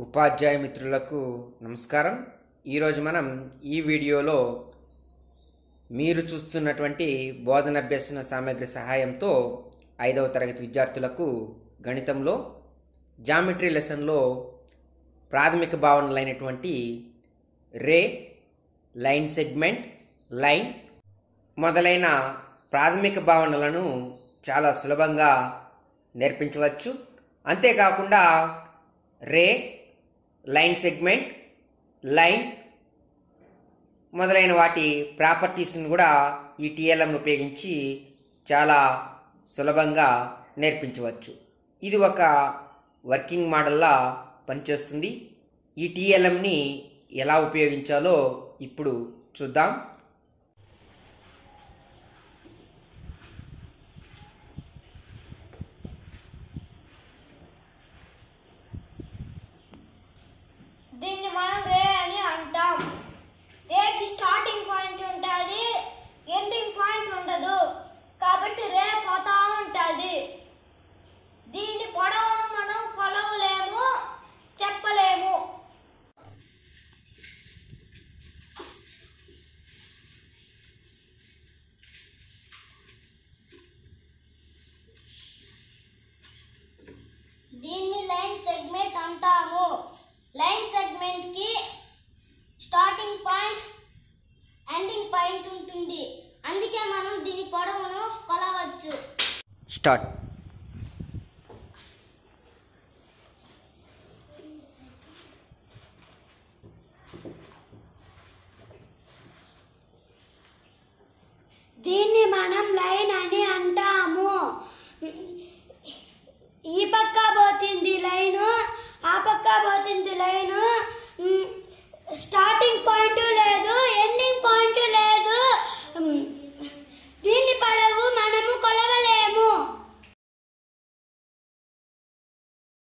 ఉపాధ్యాయ మిత్రులకు నమస్కారం. ఈరోజు మనం ఈ వీడియోలో మీరు చూస్తున్నటువంటి బోధనాభ్యసన సామగ్రి సహాయంతో 5వ తరగతి విద్యార్థులకు గణితంలో జామెట్రీ లెసన్లో ప్రాథమిక భావనలైనటువంటి రే, లైన్ సెగ్మెంట్, లైన్ మొదలైన ప్రాథమిక భావనలను చాలా సులభంగా నేర్పించవచ్చు. అంతేకాకుండా రే, లైన్ సెగ్మెంట్, లైన్ మొదలైన వాటి ప్రాపర్టీస్ని కూడా ఈ టీఎల్ఎంను ఉపయోగించి చాలా సులభంగా నేర్పించవచ్చు. ఇది ఒక వర్కింగ్ మోడల్లా పనిచేస్తుంది. ఈ టీఎల్ఎంని ఎలా ఉపయోగించాలో ఇప్పుడు చూద్దాం. దీన్ని మనం రే అని అంటాం. రేకి స్టార్టింగ్ పాయింట్ ఉంటుంది, ఎండింగ్ పాయింట్ ఉండదు. కాబట్టి రే పోతా ఉంటుంది. దీని పొడవును మనం కొలవలేము, చెప్పలేము. దీన్ని లైన్ సెగ్మెంట్ అంటాము. లైన్ సెగ్మెంట్ కి స్టార్టింగ్ పాయింట్, ఎండింగ్ పాయింట్ ఉంటుంది. అందుకే మనం దీని పొడవును కొలవచ్చు. స్టార్ట్. దీన్ని మనం లైన్ అని అంటాము. ఈ పక్క పోతుంది లైను, ఆ పక్క పోతుంది లైను.